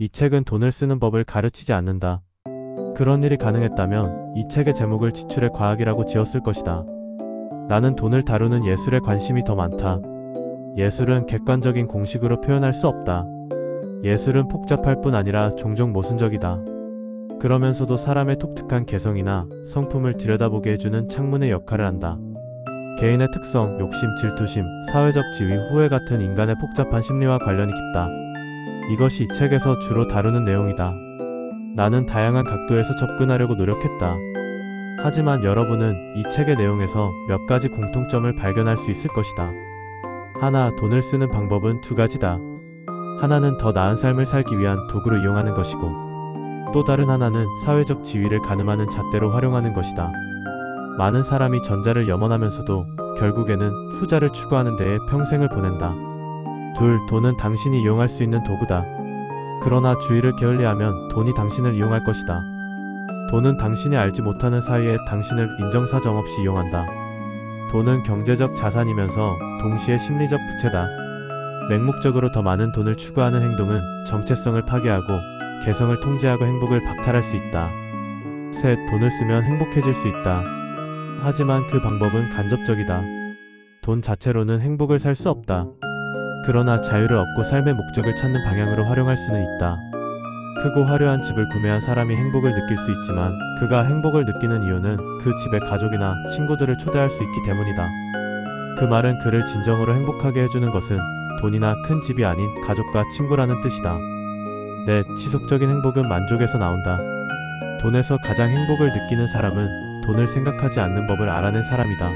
이 책은 돈을 쓰는 법을 가르치지 않는다. 그런 일이 가능했다면 이 책의 제목을 지출의 과학이라고 지었을 것이다. 나는 돈을 다루는 예술에 관심이 더 많다. 예술은 객관적인 공식으로 표현할 수 없다. 예술은 복잡할 뿐 아니라 종종 모순적이다. 그러면서도 사람의 독특한 개성이나 성품을 들여다보게 해주는 창문의 역할을 한다. 개인의 특성, 욕심, 질투심, 사회적 지위, 후회 같은 인간의 복잡한 심리와 관련이 깊다. 이것이 이 책에서 주로 다루는 내용이다. 나는 다양한 각도에서 접근하려고 노력했다. 하지만 여러분은 이 책의 내용에서 몇 가지 공통점을 발견할 수 있을 것이다. 하나, 돈을 쓰는 방법은 두 가지다. 하나는 더 나은 삶을 살기 위한 도구로 이용하는 것이고, 또 다른 하나는 사회적 지위를 가늠하는 잣대로 활용하는 것이다. 많은 사람이 전자를 염원하면서도 결국에는 후자를 추구하는 데에 평생을 보낸다. 둘, 돈은 당신이 이용할 수 있는 도구다. 그러나 주의를 게을리하면 돈이 당신을 이용할 것이다. 돈은 당신이 알지 못하는 사이에 당신을 인정사정 없이 이용한다. 돈은 경제적 자산이면서 동시에 심리적 부채다. 맹목적으로 더 많은 돈을 추구하는 행동은 정체성을 파괴하고 개성을 통제하고 행복을 박탈할 수 있다. 셋, 돈을 쓰면 행복해질 수 있다. 하지만 그 방법은 간접적이다. 돈 자체로는 행복을 살 수 없다. 그러나 자유를 얻고 삶의 목적을 찾는 방향으로 활용할 수는 있다. 크고 화려한 집을 구매한 사람이 행복을 느낄 수 있지만 그가 행복을 느끼는 이유는 그 집에 가족이나 친구들을 초대할 수 있기 때문이다. 그 말은 그를 진정으로 행복하게 해주는 것은 돈이나 큰 집이 아닌 가족과 친구라는 뜻이다. 넷, 지속적인 행복은 만족에서 나온다. 돈에서 가장 행복을 느끼는 사람은 돈을 생각하지 않는 법을 알아낸 사람이다.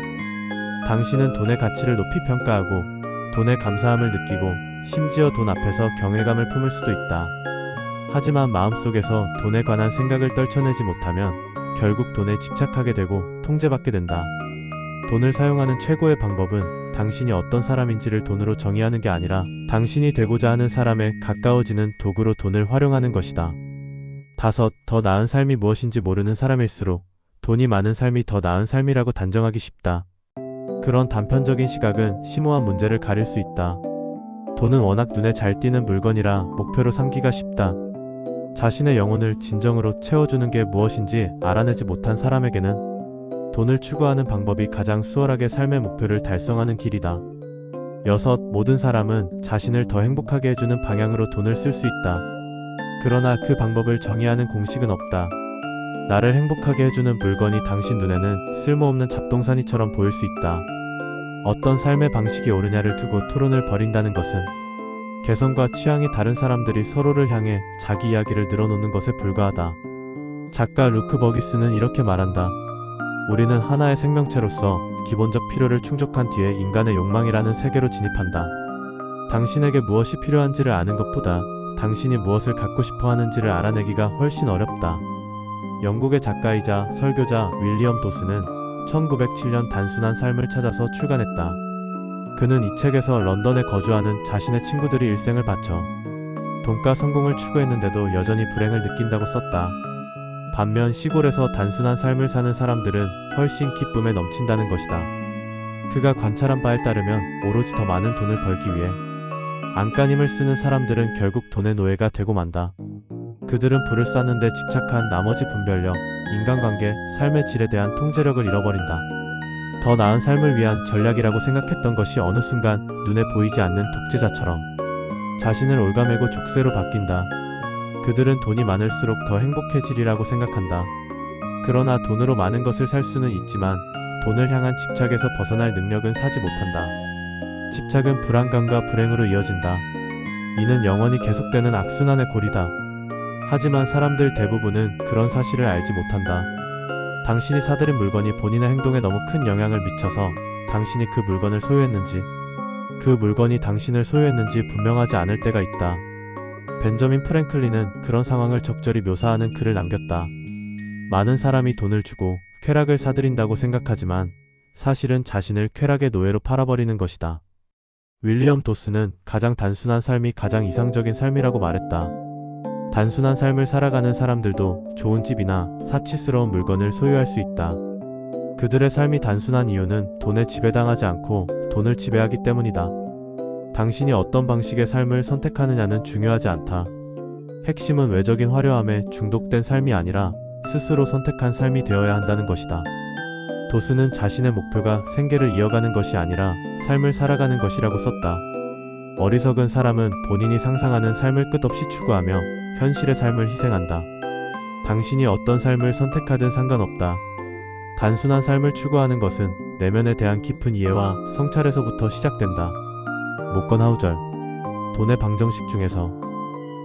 당신은 돈의 가치를 높이 평가하고 돈에 감사함을 느끼고 심지어 돈 앞에서 경외감을 품을 수도 있다. 하지만 마음속에서 돈에 관한 생각을 떨쳐내지 못하면 결국 돈에 집착하게 되고 통제받게 된다. 돈을 사용하는 최고의 방법은 당신이 어떤 사람인지를 돈으로 정의하는 게 아니라 당신이 되고자 하는 사람에 가까워지는 도구로 돈을 활용하는 것이다. 다섯, 더 나은 삶이 무엇인지 모르는 사람일수록 돈이 많은 삶이 더 나은 삶이라고 단정하기 쉽다. 그런 단편적인 시각은 심오한 문제를 가릴 수 있다. 돈은 워낙 눈에 잘 띄는 물건이라 목표로 삼기가 쉽다. 자신의 영혼을 진정으로 채워주는 게 무엇인지 알아내지 못한 사람에게는 돈을 추구하는 방법이 가장 수월하게 삶의 목표를 달성하는 길이다. 여섯, 모든 사람은 자신을 더 행복하게 해주는 방향으로 돈을 쓸 수 있다. 그러나 그 방법을 정의하는 공식은 없다. 나를 행복하게 해주는 물건이 당신 눈에는 쓸모없는 잡동사니처럼 보일 수 있다. 어떤 삶의 방식이 옳으냐를 두고 토론을 벌인다는 것은 개성과 취향이 다른 사람들이 서로를 향해 자기 이야기를 늘어놓는 것에 불과하다. 작가 루크 버기스는 이렇게 말한다. 우리는 하나의 생명체로서 기본적 필요를 충족한 뒤에 인간의 욕망이라는 세계로 진입한다. 당신에게 무엇이 필요한지를 아는 것보다 당신이 무엇을 갖고 싶어 하는지를 알아내기가 훨씬 어렵다. 영국의 작가이자 설교자 윌리엄 도스는 1907년 단순한 삶을 찾아서 출간했다. 그는 이 책에서 런던에 거주하는 자신의 친구들이 일생을 바쳐 돈과 성공을 추구했는데도 여전히 불행을 느낀다고 썼다. 반면 시골에서 단순한 삶을 사는 사람들은 훨씬 기쁨에 넘친다는 것이다. 그가 관찰한 바에 따르면 오로지 더 많은 돈을 벌기 위해 안간힘을 쓰는 사람들은 결국 돈의 노예가 되고 만다. 그들은 부를 쌓는 데 집착한 나머지 분별력, 인간관계, 삶의 질에 대한 통제력을 잃어버린다. 더 나은 삶을 위한 전략이라고 생각했던 것이 어느 순간 눈에 보이지 않는 독재자처럼 자신을 올가매고 족쇄로 바뀐다. 그들은 돈이 많을수록 더 행복해지리라고 생각한다. 그러나 돈으로 많은 것을 살 수는 있지만 돈을 향한 집착에서 벗어날 능력은 사지 못한다. 집착은 불안감과 불행으로 이어진다. 이는 영원히 계속되는 악순환의 고리다. 하지만 사람들 대부분은 그런 사실을 알지 못한다. 당신이 사들인 물건이 본인의 행동에 너무 큰 영향을 미쳐서 당신이 그 물건을 소유했는지, 그 물건이 당신을 소유했는지 분명하지 않을 때가 있다. 벤저민 프랭클린은 그런 상황을 적절히 묘사하는 글을 남겼다. 많은 사람이 돈을 주고 쾌락을 사들인다고 생각하지만 사실은 자신을 쾌락의 노예로 팔아버리는 것이다. 윌리엄 도스는 가장 단순한 삶이 가장 이상적인 삶이라고 말했다. 단순한 삶을 살아가는 사람들도 좋은 집이나 사치스러운 물건을 소유할 수 있다. 그들의 삶이 단순한 이유는 돈에 지배당하지 않고 돈을 지배하기 때문이다. 당신이 어떤 방식의 삶을 선택하느냐는 중요하지 않다. 핵심은 외적인 화려함에 중독된 삶이 아니라 스스로 선택한 삶이 되어야 한다는 것이다. 도스는 자신의 목표가 생계를 이어가는 것이 아니라 삶을 살아가는 것이라고 썼다. 어리석은 사람은 본인이 상상하는 삶을 끝없이 추구하며 현실의 삶을 희생한다. 당신이 어떤 삶을 선택하든 상관없다. 단순한 삶을 추구하는 것은 내면에 대한 깊은 이해와 성찰에서부터 시작된다. 목건 하우절. 돈의 방정식 중에서.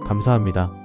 감사합니다.